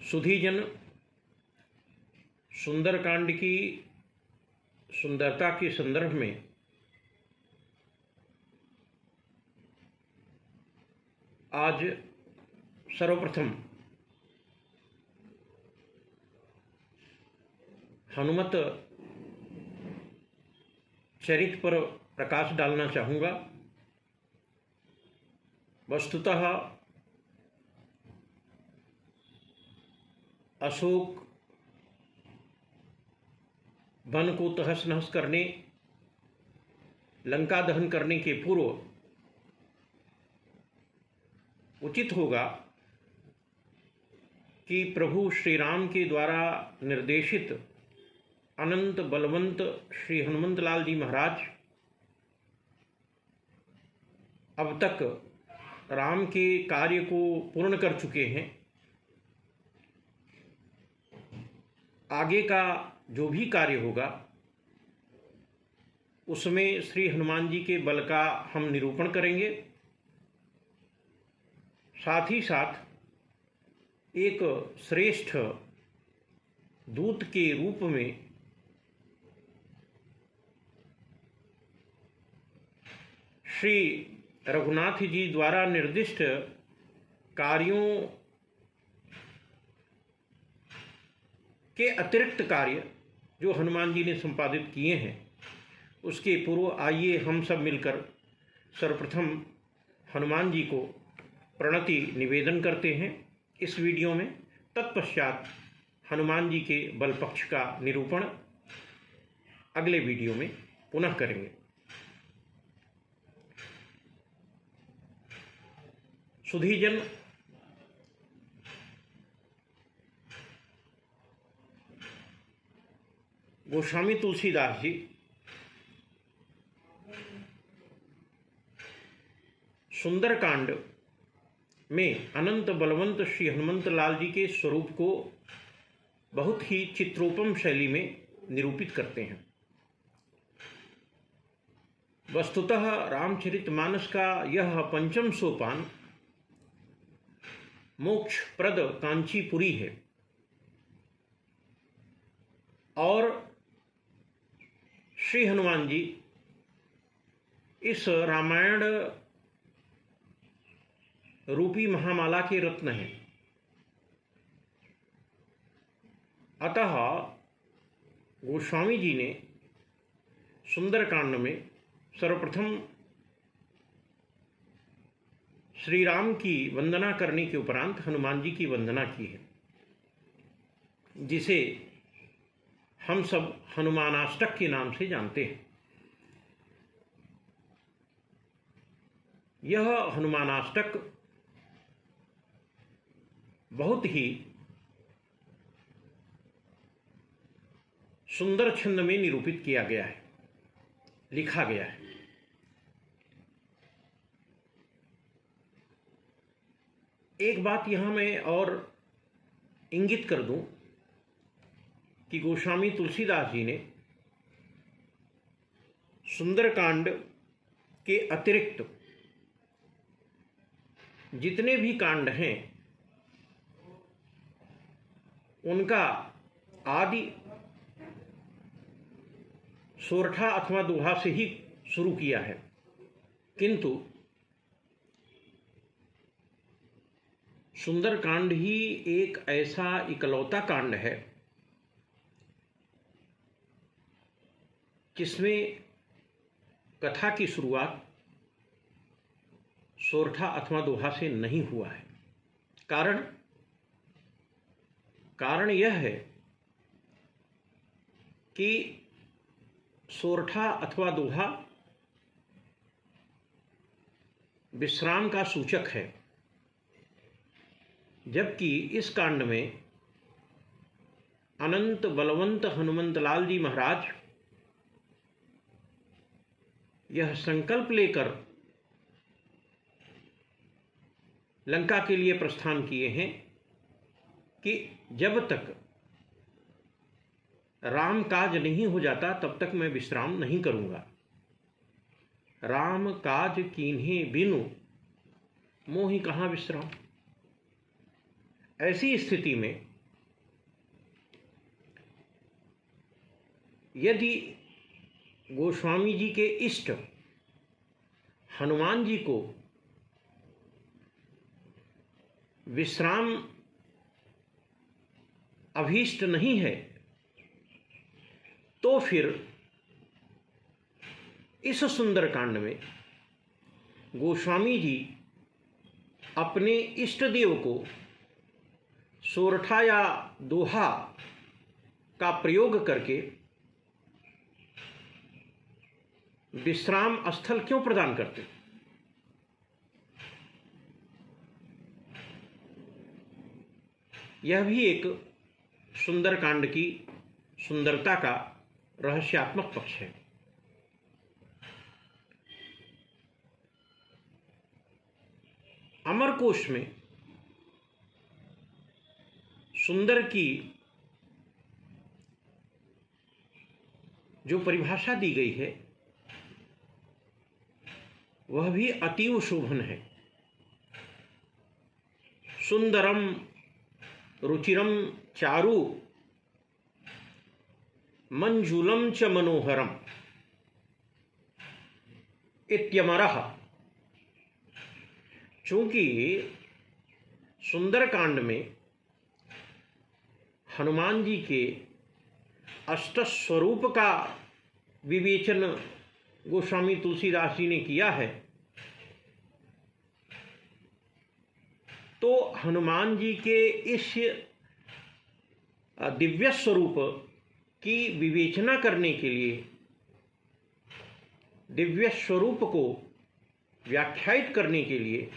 सुधीजन, सुंदरकांड की सुंदरता के संदर्भ में आज सर्वप्रथम हनुमत चरित्र पर प्रकाश डालना चाहूँगा। वस्तुतः अशोक वन को तहस नहस करने, लंका दहन करने के पूर्व उचित होगा कि प्रभु श्री राम के द्वारा निर्देशित अनंत बलवंत श्री हनुमंत लाल जी महाराज अब तक राम के कार्य को पूर्ण कर चुके हैं। आगे का जो भी कार्य होगा उसमें श्री हनुमान जी के बल का हम निरूपण करेंगे। साथ ही साथ एक श्रेष्ठ दूत के रूप में श्री रघुनाथ जी द्वारा निर्दिष्ट कार्यों के अतिरिक्त कार्य जो हनुमान जी ने संपादित किए हैं, उसके पूर्व आइए हम सब मिलकर सर्वप्रथम हनुमान जी को प्रणति निवेदन करते हैं इस वीडियो में। तत्पश्चात हनुमान जी के बल पक्ष का निरूपण अगले वीडियो में पुनः करेंगे। सुधीजन, गोस्वामी तुलसीदास जी सुंदरकांड में अनंत बलवंत श्री हनुमंत लाल जी के स्वरूप को बहुत ही चित्रोपम शैली में निरूपित करते हैं। वस्तुतः रामचरितमानस का यह पंचम सोपान मोक्षप्रद कांचीपुरी है और श्री हनुमान जी इस रामायण रूपी महामाला के रत्न हैं। अतः गोस्वामी जी ने सुंदरकांड में सर्वप्रथम श्री राम की वंदना करने के उपरांत हनुमान जी की वंदना की है, जिसे हम सब हनुमानाष्टक के नाम से जानते हैं। यह हनुमानाष्टक बहुत ही सुंदर छंद में निरूपित किया गया है, लिखा गया है। एक बात यहाँ मैं और इंगित कर दूं कि गोस्वामी तुलसीदास जी ने सुंदरकांड के अतिरिक्त जितने भी कांड हैं उनका आदि सोरठा अथवा दोहा से ही शुरू किया है, किंतु सुंदरकांड ही एक ऐसा इकलौता कांड है जिसमें कथा की शुरुआत सोरठा अथवा दोहा से नहीं हुआ है। कारण यह है कि सोरठा अथवा दोहा विश्राम का सूचक है, जबकि इस कांड में अनंत बलवंत हनुमंत लाल जी महाराज यह संकल्प लेकर लंका के लिए प्रस्थान किए हैं कि जब तक राम काज नहीं हो जाता तब तक मैं विश्राम नहीं करूंगा। राम काज कीन्हे बिनु मोहि कहाँ विश्राम। ऐसी स्थिति में यदि गोस्वामी जी के इष्ट हनुमान जी को विश्राम अभीष्ट नहीं है, तो फिर इस सुंदरकांड में गोस्वामी जी अपने इष्ट देव को सोरठा या दोहा का प्रयोग करके विश्राम स्थल क्यों प्रदान करते? यह भी एक सुंदरकांड की सुंदरता का रहस्यात्मक पक्ष है। अमरकोश में सुंदर की जो परिभाषा दी गई है वह भी अतीव शोभन है। सुंदरम रुचिरम चारु मंजुलम च मनोहरम इत्यमरः। चूंकि सुंदरकांड में हनुमान जी के अष्ट स्वरूप का विवेचन गोस्वामी तुलसीदास जी ने किया है, तो हनुमान जी के इस दिव्य स्वरूप की विवेचना करने के लिए, दिव्य स्वरूप को व्याख्यायित करने के लिए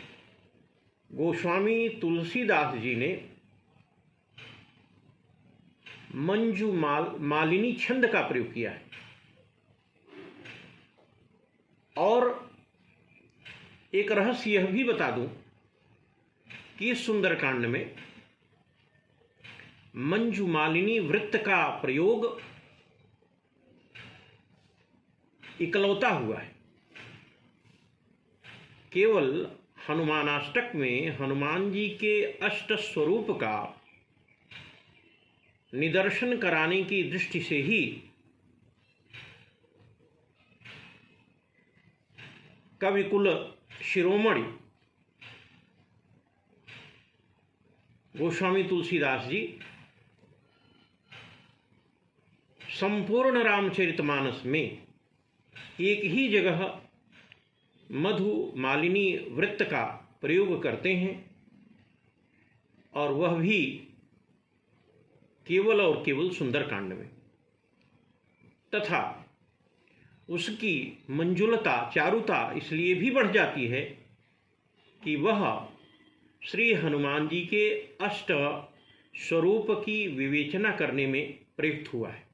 गोस्वामी तुलसीदास जी ने मंजू मालिनी छंद का प्रयोग किया है। और एक रहस्य यह भी बता दूं कि इस सुंदरकांड में मंजू मालिनी वृत्त का प्रयोग इकलौता हुआ है। केवल हनुमानाष्टक में हनुमान जी के अष्ट स्वरूप का निदर्शन कराने की दृष्टि से ही कविकुल शिरोमणि गोस्वामी तुलसीदास जी संपूर्ण रामचरितमानस में एक ही जगह मधु मालिनी वृत्त का प्रयोग करते हैं, और वह भी केवल और केवल सुंदरकांड में, तथा उसकी मंजुलता चारुता इसलिए भी बढ़ जाती है कि वह श्री हनुमान जी के अष्ट स्वरूप की विवेचना करने में प्रयुक्त हुआ है।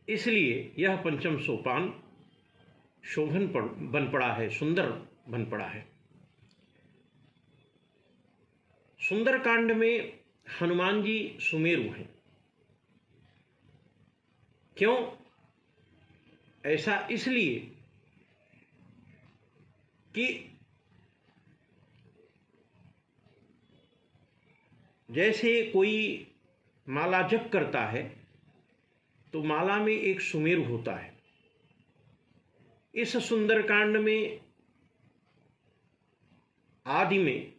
इसलिए यह पंचम सोपान शोभन बन पड़ा है, सुंदर बन पड़ा है। सुंदरकांड में हनुमान जी सुमेरु हैं। क्यों ऐसा? इसलिए कि जैसे कोई माला जप करता है तो माला में एक सुमेरु होता है। इस सुंदरकांड में आदि में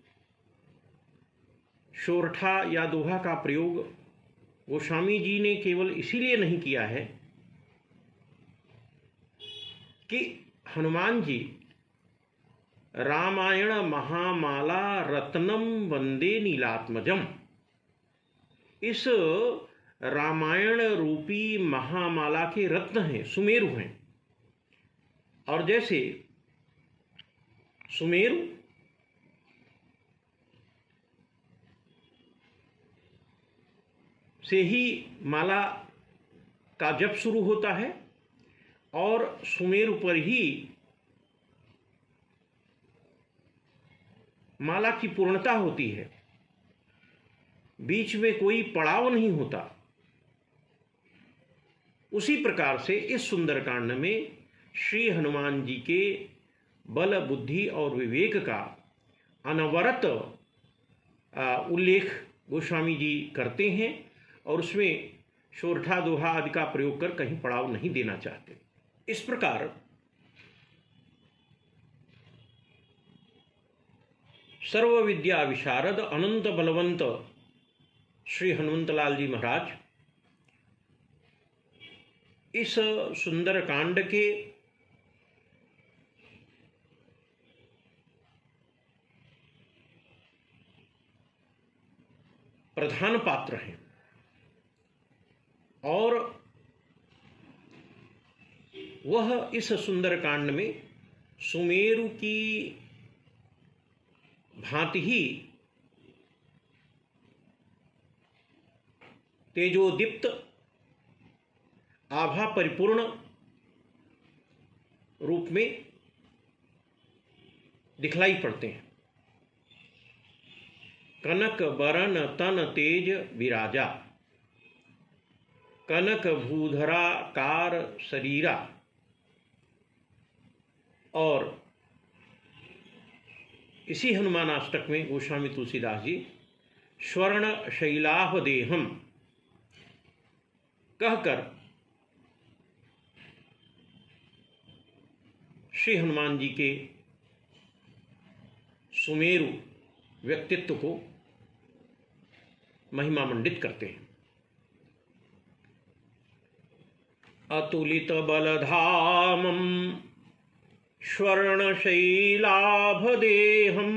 सोरठा या दोहा का प्रयोग गोस्वामी जी ने केवल इसीलिए नहीं किया है कि हनुमान जी रामायण महामाला रत्नम वंदे नीलात्मजम, इस रामायण रूपी महामाला के रत्न हैं, सुमेरु हैं। और जैसे सुमेरु से ही माला का जप शुरू होता है और सुमेरु पर ही माला की पूर्णता होती है, बीच में कोई पड़ाव नहीं होता। उसी प्रकार से इस सुंदरकांड में श्री हनुमान जी के बल बुद्धि और विवेक का अनवरत उल्लेख गोस्वामी जी करते हैं, और उसमें शोरठा दोहा आदि का प्रयोग कर कहीं पड़ाव नहीं देना चाहते। इस प्रकार सर्व विद्या विशारद अनंत बलवंत श्री हनुमंतलाल जी महाराज इस सुंदर कांड के प्रधान पात्र हैं और वह इस सुंदर कांड में सुमेरु की भांति ही तेजोदीप्त आभा परिपूर्ण रूप में दिखलाई पड़ते हैं। कनक बरन तन तेज विराजा, कनक भूधराकार शरीरा। और इसी हनुमानाष्टक में गोस्वामी तुलसीदास जी स्वर्ण शैलाभ देहम कहकर श्री हनुमान जी के सुमेरु व्यक्तित्व को महिमा मंडित करते हैं। अतुलित बलधामम स्वर्णशैलाभदेहं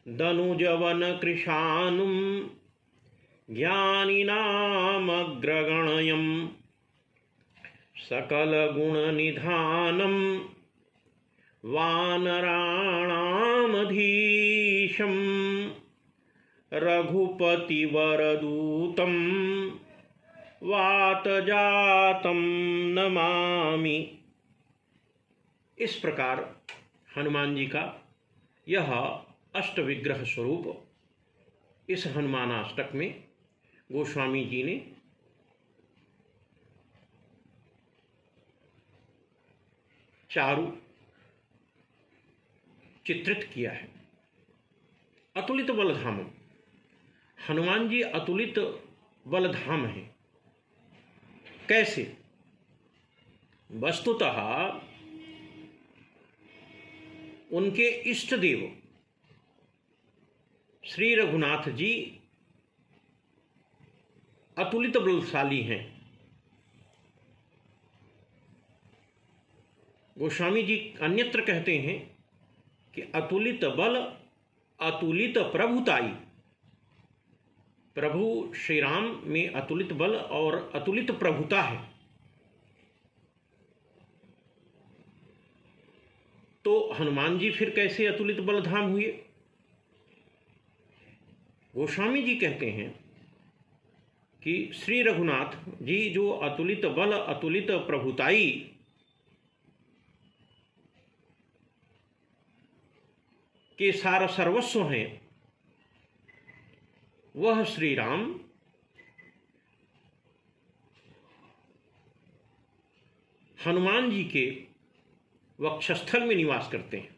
दनुजवन कृशानुं ज्ञानिनामग्रगण्यं सकलगुणनिधानं वानराणामधीशं रघुपतिवरदूतं वातजातं नमामि। इस प्रकार हनुमान जी का यह अष्टविग्रह स्वरूप इस हनुमानाष्टक में गोस्वामी जी ने चारु चित्रित किया है। अतुलित बलधाम, हनुमान जी अतुलित बलधाम है। कैसे? वस्तुतः उनके इष्ट देव श्री रघुनाथ जी अतुलित बलशाली हैं। गोस्वामी जी अन्यत्र कहते हैं कि अतुलित बल अतुलित प्रभुताई। प्रभु श्री राम में अतुलित बल और अतुलित प्रभुता है। तो हनुमान जी फिर कैसे अतुलित बलधाम हुए? गोस्वामी जी कहते हैं कि श्री रघुनाथ जी जो अतुलित बल अतुलित प्रभुताई के सार सर्वस्व हैं, वह श्री राम हनुमान जी के वक्षस्थल में निवास करते हैं।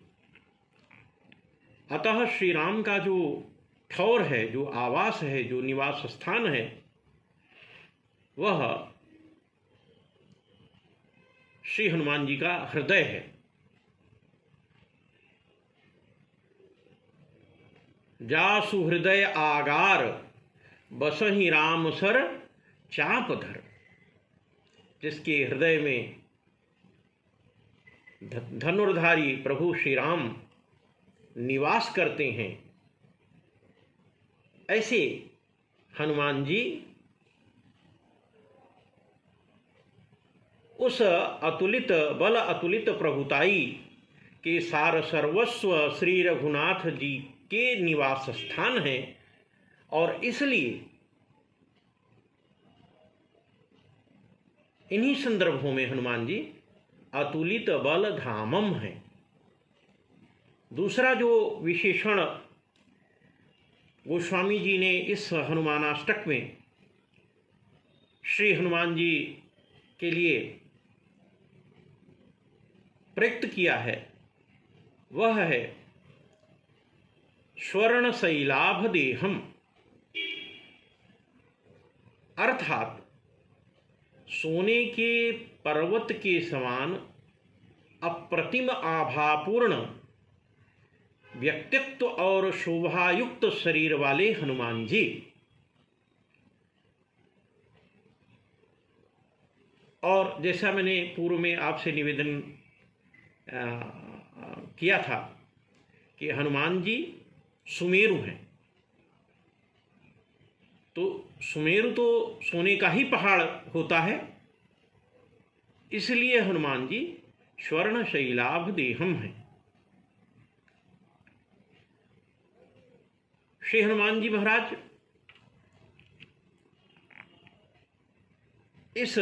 अतः श्री राम का जो ठौर है, जो आवास है, जो निवास स्थान है, वह श्री हनुमान जी का हृदय है। जासु हृदय आगार बसहि राम सर चापधर। जिसके हृदय में धनुर्धारी प्रभु श्री राम निवास करते हैं, ऐसे हनुमान जी उस अतुलित बल अतुलित प्रभुताई के सार सर्वस्व श्री रघुनाथ जी के निवास स्थान है। और इसलिए इन्हीं संदर्भों में हनुमान जी अतुलित बल धामम है। दूसरा जो विशेषण गोस्वामी जी ने इस हनुमानाष्टक में श्री हनुमान जी के लिए प्रयुक्त किया है, वह है स्वर्ण शैलाभ देहम। अर्थात सोने के पर्वत के समान अप्रतिम आभापूर्ण व्यक्तित्व और शोभायुक्त शरीर वाले हनुमान जी। और जैसा मैंने पूर्व में आपसे निवेदन किया था कि हनुमान जी सुमेरु हैं, तो सुमेरु तो सोने का ही पहाड़ होता है, इसलिए हनुमान जी स्वर्ण शैलाभ देहम हैं। श्री हनुमान जी महाराज इस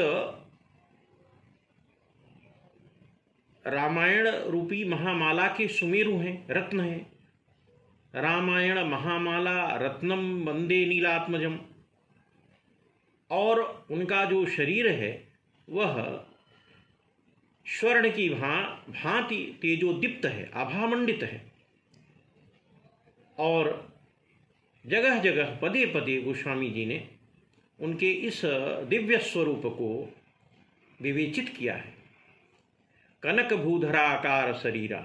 रामायण रूपी महामाला के सुमेरु हैं, रत्न हैं। रामायण महामाला रत्नम वंदे नीलात्मजम। और उनका जो शरीर है वह स्वर्ण की भांति तेजोदीप्त है, आभामंडित है। और जगह जगह पदे पदे गोस्वामी जी ने उनके इस दिव्य स्वरूप को विवेचित किया है। कनक भूधराकार शरीरा,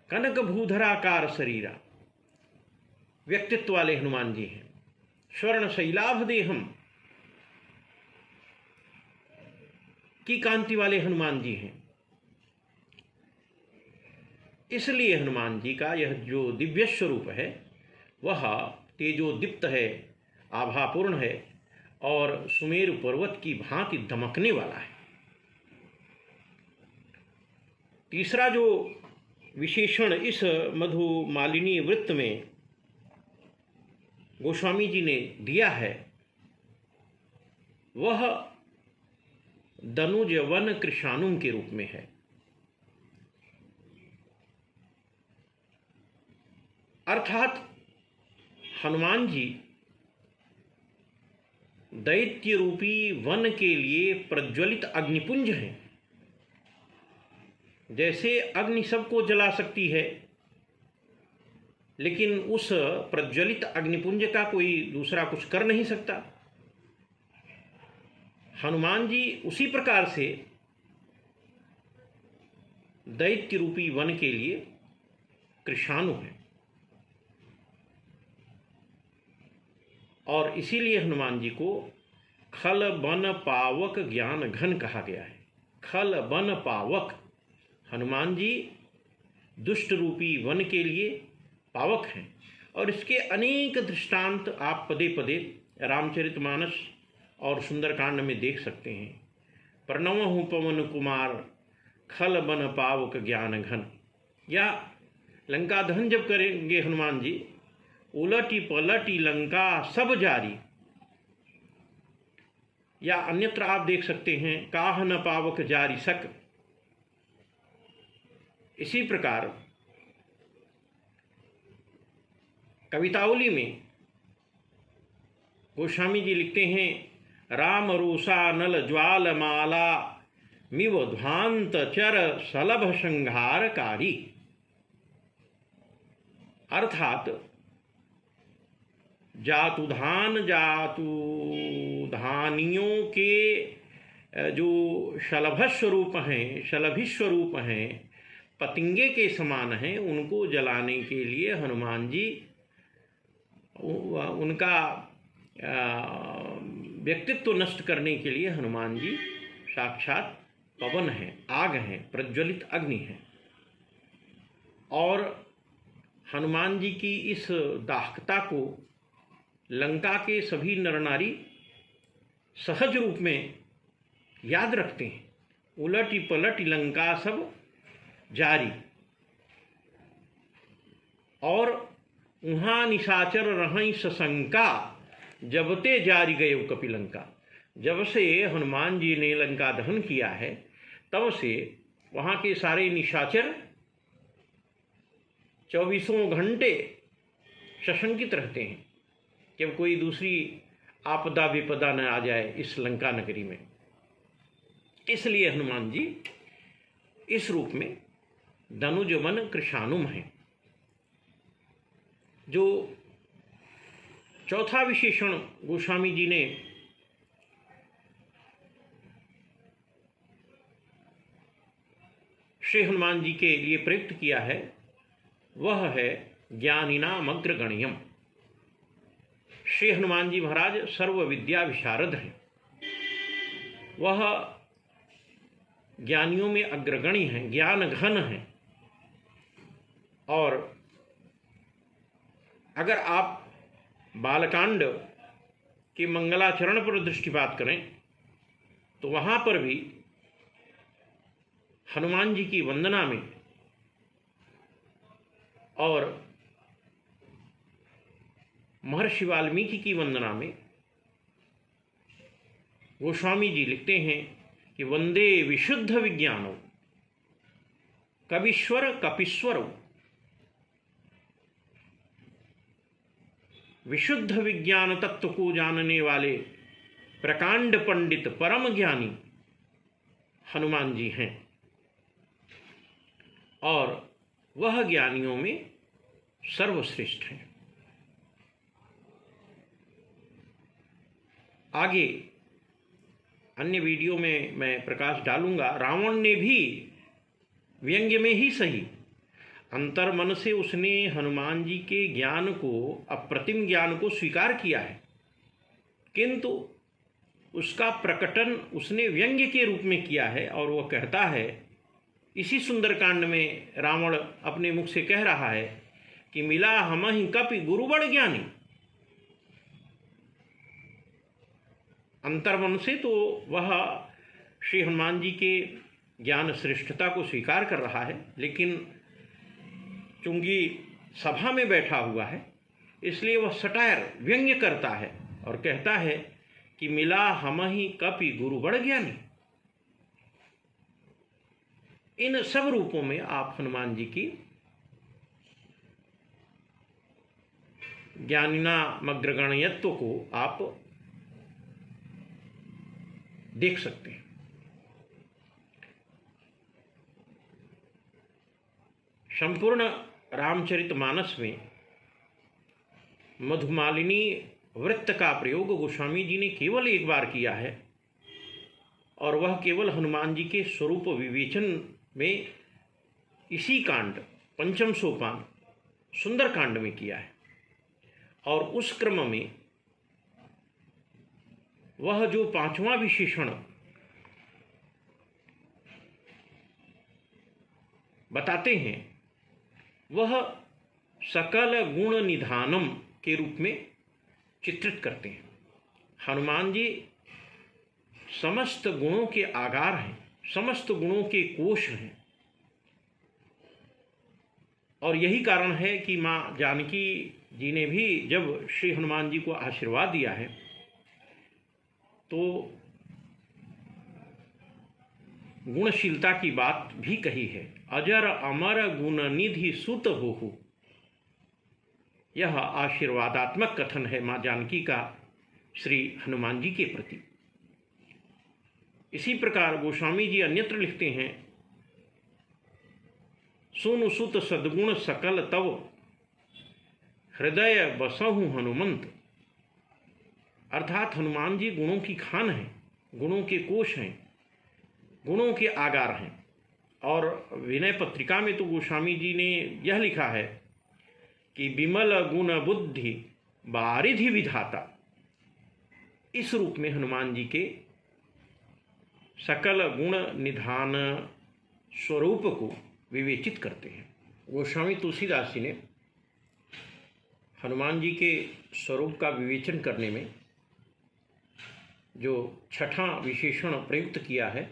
कनक भूधराकार शरीरा व्यक्तित्व वाले हनुमान जी हैं। स्वर्ण शैलाभ देहम की कांति वाले हनुमान जी हैं। इसलिए हनुमान जी का यह जो दिव्य स्वरूप है वह तेजोदीप्त है, आभापूर्ण है और सुमेरु पर्वत की भांति दमकने वाला है। तीसरा जो विशेषण इस मधुमालिनी वृत्त में गोस्वामी जी ने दिया है वह दनुज वन कृशानुम के रूप में है। अर्थात हनुमान जी दैत्य रूपी वन के लिए प्रज्वलित अग्निपुंज हैं। जैसे अग्नि सबको जला सकती है, लेकिन उस प्रज्वलित अग्निपुंज का कोई दूसरा कुछ कर नहीं सकता, हनुमान जी उसी प्रकार से दैत्य रूपी वन के लिए कृशाणु हैं। और इसीलिए हनुमान जी को खल बन पावक ज्ञान घन कहा गया है। खल बन पावक, हनुमान जी दुष्ट रूपी वन के लिए पावक हैं। और इसके अनेक दृष्टांत आप पदे पदे रामचरितमानस और सुंदरकांड में देख सकते हैं। प्रणवहु पवन कुमार खल बन पावक ज्ञान घन, या लंका दहन जब करेंगे हनुमान जी, उलटी पलटी लंका सब जारी, या अन्यत्र आप देख सकते हैं काह न पावक जारी सक। इसी प्रकार कवितावली में गोस्वामी जी लिखते हैं राम रूसा नल ज्वाल माला मिव ध्वांत चर सलभ संहारकारी। अर्थात जातु धानियों के जो शलभ स्वरूप हैं, शलभी स्वरूप हैं, पतंगे के समान हैं, उनको जलाने के लिए हनुमान जी, उनका व्यक्तित्व नष्ट करने के लिए हनुमान जी साक्षात पवन हैं, आग हैं, प्रज्वलित अग्नि हैं। और हनुमान जी की इस दाहकता को लंका के सभी नर नारी सहज रूप में याद रखते हैं। उलटी पलटी लंका सब जारी, और उहाँ निशाचर रहीं सशंका जबते जारी गए कपिलंका। जब से हनुमान जी ने लंका दहन किया है तब से वहाँ के सारे निशाचर 24 घंटे सशंकित रहते हैं कि कोई दूसरी आपदा विपदा न आ जाए इस लंका नगरी में। इसलिए हनुमान जी इस रूप में धनुजवन कृशानुम हैं। जो चौथा विशेषण गोस्वामी जी ने श्री हनुमान जी के लिए प्रयुक्त किया है, वह है ज्ञानिनाम अग्रगण्यम। श्री हनुमान जी महाराज सर्व विद्या विशारद हैं, वह ज्ञानियों में अग्रगण्य हैं, ज्ञान घन हैं। और अगर आप बालकांड के मंगलाचरण पर दृष्टिपात करें तो वहाँ पर भी हनुमान जी की वंदना में और महर्षि वाल्मीकि की वंदना में गोस्वामी जी लिखते हैं कि वंदे विशुद्ध विज्ञानो कवीश्वर कपीश्वरो। विशुद्ध विज्ञान तत्व को जानने वाले प्रकांड पंडित परम ज्ञानी हनुमान जी हैं और वह ज्ञानियों में सर्वश्रेष्ठ हैं। आगे अन्य वीडियो में मैं प्रकाश डालूंगा। रावण ने भी व्यंग्य में ही सही अंतर मन से उसने हनुमान जी के ज्ञान को, अप्रतिम ज्ञान को स्वीकार किया है, किंतु उसका प्रकटन उसने व्यंग्य के रूप में किया है। और वह कहता है, इसी सुंदरकांड में रावण अपने मुख से कह रहा है कि मिला हमहि कपि गुरु बड़ ज्ञानी। अंतर्मन से तो वह श्री हनुमान जी के ज्ञान श्रेष्ठता को स्वीकार कर रहा है, लेकिन चूंकि सभा में बैठा हुआ है इसलिए वह सटायर व्यंग्य करता है और कहता है कि मिला हमहि कपि गुरु बड़ ज्ञानी। इन सब रूपों में आप हनुमान जी की ज्ञानिनामग्रगण्यत्व को आप देख सकते हैं। संपूर्ण रामचरितमानस में मधुमालिनी वृत्त का प्रयोग गोस्वामी जी ने केवल एक बार किया है और वह केवल हनुमान जी के स्वरूप विवेचन में इसी कांड पंचम सोपान सुंदर कांड में किया है। और उस क्रम में वह जो पांचवा विशेषण बताते हैं वह सकल गुण निधानम के रूप में चित्रित करते हैं। हनुमान जी समस्त गुणों के आगार हैं, समस्त गुणों के कोश हैं। और यही कारण है कि माँ जानकी जी ने भी जब श्री हनुमान जी को आशीर्वाद दिया है तो गुणशीलता की बात भी कही है। अजर अमर गुण निधि सुत होहु, यह आशीर्वादात्मक कथन है माँ जानकी का श्री हनुमान जी के प्रति। इसी प्रकार गोस्वामी जी अन्यत्र लिखते हैं, सुनु सुत सद्गुण सकल तव हृदय बसहु हनुमंत। अर्थात हनुमान जी गुणों की खान हैं, गुणों के कोश हैं, गुणों के आगार हैं। और विनय पत्रिका में तो गोस्वामी जी ने यह लिखा है कि विमल गुण बुद्धि बारिधि विधाता। इस रूप में हनुमान जी के सकल गुण निधान स्वरूप को विवेचित करते हैं। गोस्वामी तुलसीदास जी ने हनुमान जी के स्वरूप का विवेचन करने में जो छठा विशेषण प्रयुक्त किया है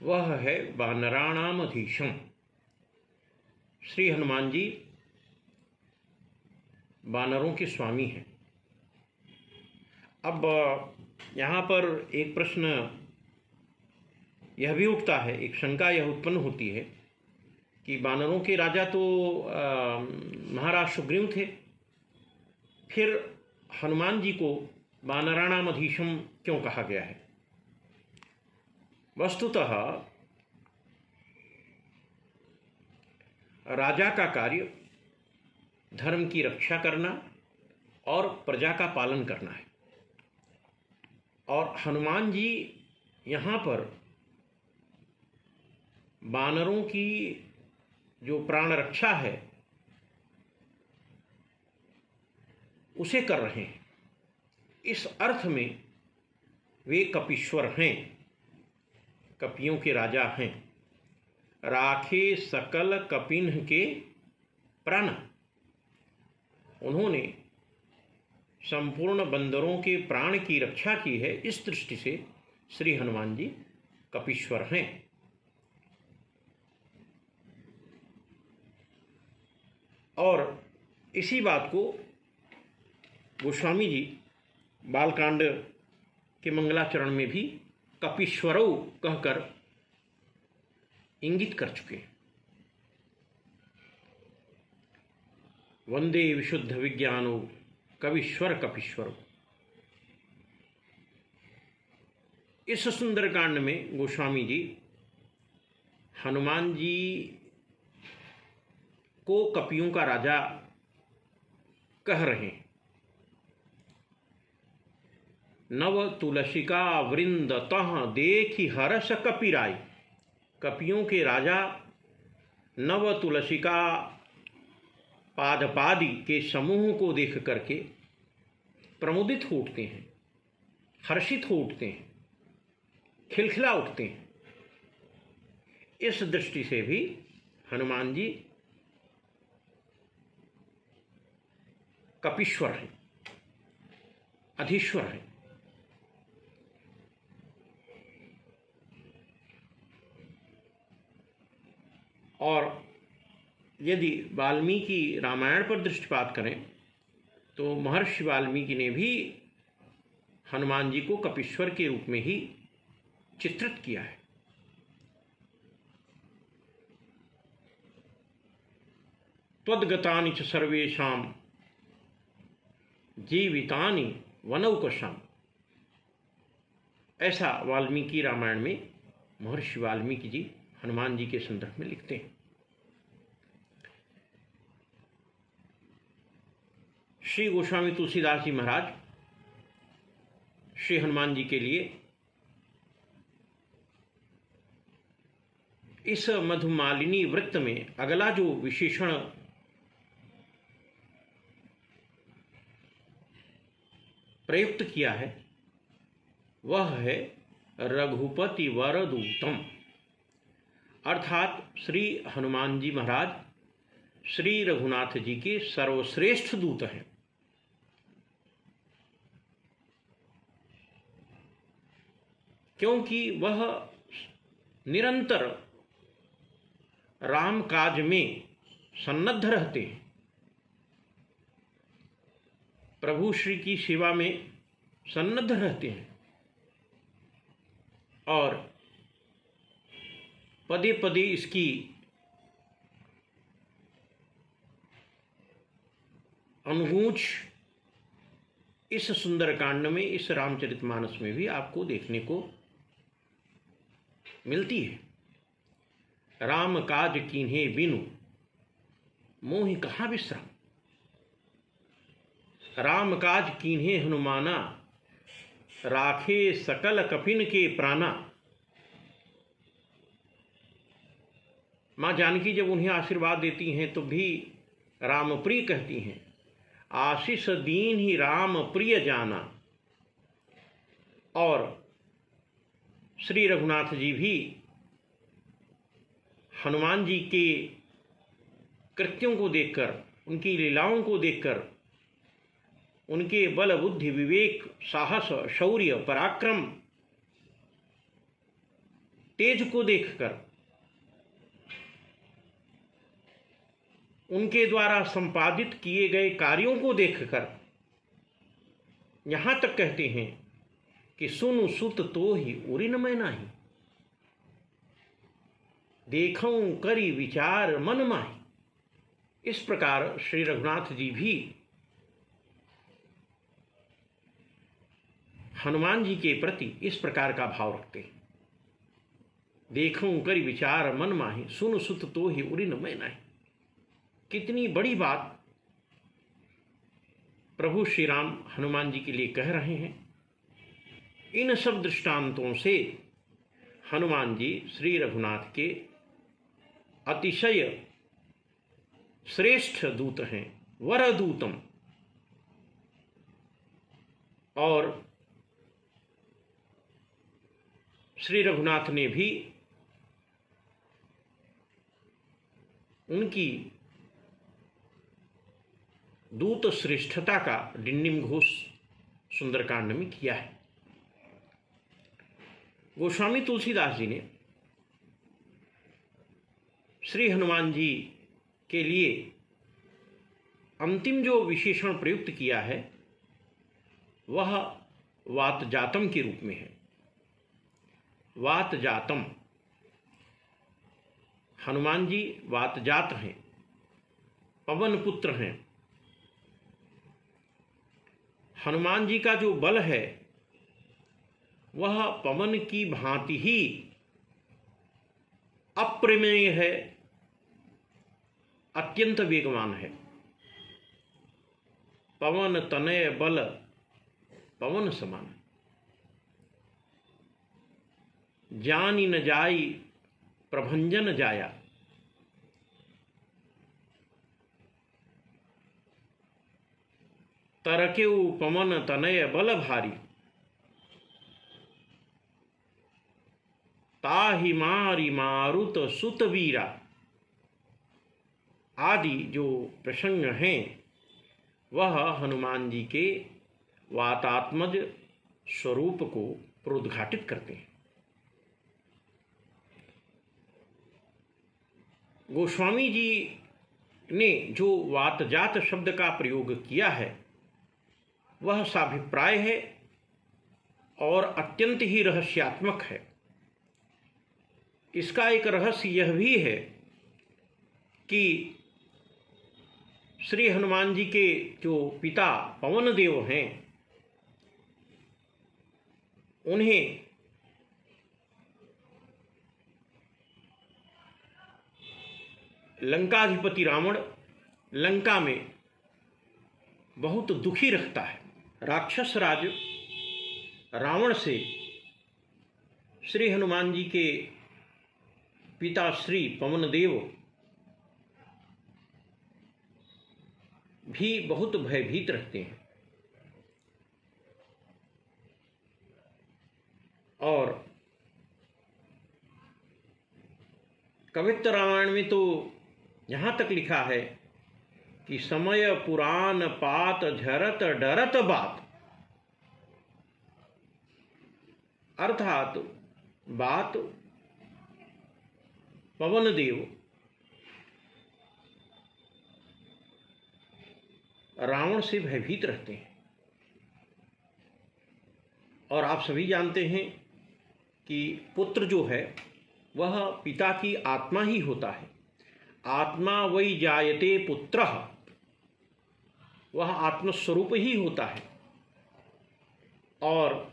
वह है वानराणामधीशम। श्री हनुमान जी वानरों के स्वामी हैं। अब यहाँ पर एक प्रश्न यह भी उठता है, एक शंका यह उत्पन्न होती है कि वानरों के राजा तो महाराज सुग्रीव थे, फिर हनुमान जी को वानराणामधीशम क्यों कहा गया है? वस्तुतः राजा का कार्य धर्म की रक्षा करना, और प्रजा का पालन करना है। और हनुमान जी यहाँ पर वानरों की जो प्राण रक्षा है उसे कर रहे हैं। इस अर्थ में वे कपीश्वर हैं, कपियों के राजा हैं। राखे सकल कपिन्ह के प्राण, उन्होंने संपूर्ण बंदरों के प्राण की रक्षा की है। इस दृष्टि से श्री हनुमान जी कपीश्वर हैं। और इसी बात को गोस्वामी जी बालकांड के मंगलाचरण में भी कपीश्वरौ कहकर इंगित कर चुके हैं। वंदे विशुद्ध विज्ञानो कवीश्वर कपीश्वरो। इस सुंदरकांड में गोस्वामी जी हनुमान जी को कपियों का राजा कह रहे हैं। नव तुलसिका वृंद तह देखी हरस कपिराई। कपियों के राजा नव तुलसिका पादपादि के समूह को देख करके प्रमुदित हो उठते हैं, हर्षित हो उठते हैं, खिलखिला उठते हैं। इस दृष्टि से भी हनुमान जी कपीश्वर हैं, अधीश्वर हैं। और यदि वाल्मीकि रामायण पर दृष्टिपात करें तो महर्षि वाल्मीकि ने भी हनुमान जी को कपीश्वर के रूप में ही चित्रित किया है। त्वद्गतानि च सर्वेषां जीवितानि वनौकसाम। ऐसा वाल्मीकि रामायण में महर्षि वाल्मीकि जी हनुमान जी के संदर्भ में लिखते हैं। श्री गोस्वामी तुलसीदास जी महाराज श्री हनुमान जी के लिए इस मधुमालिनी वृत्त में अगला जो विशेषण प्रयुक्त किया है वह है रघुपति वरदूतम। अर्थात श्री हनुमान जी महाराज श्री रघुनाथ जी के सर्वश्रेष्ठ दूत हैं। क्योंकि वह निरंतर राम काज में सन्नद्ध रहते हैं, प्रभु श्री की सेवा में सन्नद्ध रहते हैं और पदे पदे इसकी अनुगूंज इस सुंदरकांड में, इस रामचरितमानस में भी आपको देखने को मिलती है। राम काज कीन्हे बिनु मोहि कहाँ विश्राम। राम काज कीन्हे हनुमाना राखे सकल कपिन के प्राणा। माँ जानकी जब उन्हें आशीर्वाद देती हैं तो भी राम प्रिय कहती हैं। आशीष दीन ही राम प्रिय जाना। और श्री रघुनाथ जी भी हनुमान जी के कृत्यों को देखकर, उनकी लीलाओं को देखकर, उनके बल बुद्धि विवेक साहस शौर्य पराक्रम तेज को देखकर, उनके द्वारा संपादित किए गए कार्यों को देखकर यहाँ तक कहते हैं कि सुनु सुत तो ही उरिन मैं नाही। देखूं करी विचार मन माही। इस प्रकार श्री रघुनाथ जी भी हनुमान जी के प्रति इस प्रकार का भाव रखते हैं। देखूं करी विचार मन माही, सुन सुत तो ही उरिन मैं नाही। कितनी बड़ी बात प्रभु श्री राम हनुमान जी के लिए कह रहे हैं। इन सब दृष्टांतों से हनुमान जी श्री रघुनाथ के अतिशय श्रेष्ठ दूत हैं, वरदूतम। और श्री रघुनाथ ने भी उनकी दूत श्रेष्ठता का डिंडिम घोष सुंदरकांड में किया है। गोस्वामी तुलसीदास जी ने श्री हनुमान जी के लिए अंतिम जो विशेषण प्रयुक्त किया है वह वात जातम के रूप में है। वात जातम, हनुमान जी वात जात हैं, पवन पुत्र हैं। हनुमान जी का जो बल है वह पवन की भांति ही अप्रमेय है, अत्यंत वेगवान है। पवन तनय बल पवन समान, जानी न जाई प्रभंजन जाया। तरकेउ पवन तनय बल भारी, ताहि मारी मारुत सुत वीरा। आदि जो प्रसंग हैं वह हनुमान जी के वातात्मज स्वरूप को प्रोद्घाटित करते हैं। गोस्वामी जी ने जो वातजात शब्द का प्रयोग किया है वह साभिप्राय है और अत्यंत ही रहस्यात्मक है। इसका एक रहस्य यह भी है कि श्री हनुमान जी के जो पिता पवन देव हैं उन्हें लंकाधिपति रावण लंका में बहुत दुखी रखता है। राक्षस राज रावण से श्री हनुमान जी के पिता श्री पवन देव भी बहुत भयभीत रहते हैं। और कवित्त रामायण में तो यहाँ तक लिखा है कि समय पुराण पात झरत डरत बात, अर्थात बात पवन देव रावण से भयभीत रहते हैं। और आप सभी जानते हैं कि पुत्र जो है वह पिता की आत्मा ही होता है। आत्मा वै जायते पुत्रः, वह आत्मस्वरूप ही होता है। और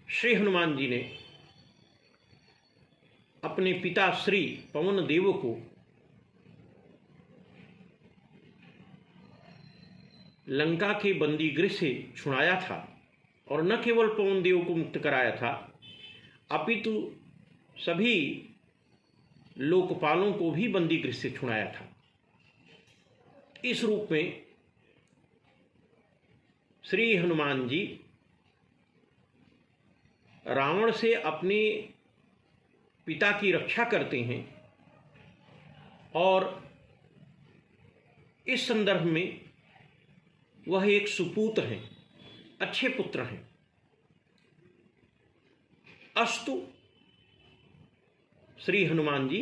श्री हनुमान जी ने अपने पिता श्री पवन देव को लंका के बंदी गृह से छुड़ाया था और न केवल पवन देव को मुक्त कराया था अपितु सभी लोकपालों को भी बंदी गृह से छुड़ाया था। इस रूप में श्री हनुमान जी रावण से अपने पिता की रक्षा करते हैं और इस संदर्भ में वह एक सुपूत हैं, अच्छे पुत्र हैं। अस्तु श्री हनुमान जी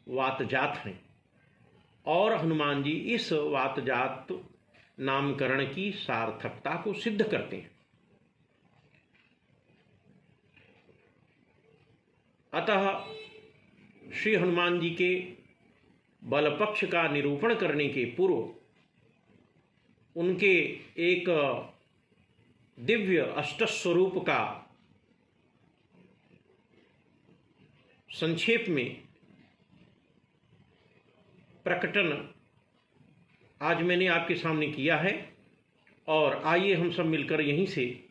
वातजात हैं और हनुमान जी इस वातजात नामकरण की सार्थकता को सिद्ध करते हैं। अतः श्री हनुमान जी के बल पक्ष का निरूपण करने के पूर्व उनके एक दिव्य अष्टस्वरूप का संक्षेप में प्रकटन आज मैंने आपके सामने किया है। और आइए हम सब मिलकर यहीं से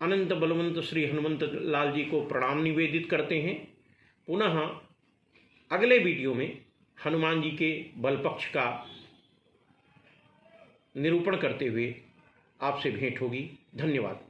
अनंत बलवंत श्री हनुमंत लाल जी को प्रणाम निवेदित करते हैं। पुनः अगले वीडियो में हनुमान जी के बल पक्ष का निरूपण करते हुए आपसे भेंट होगी। धन्यवाद।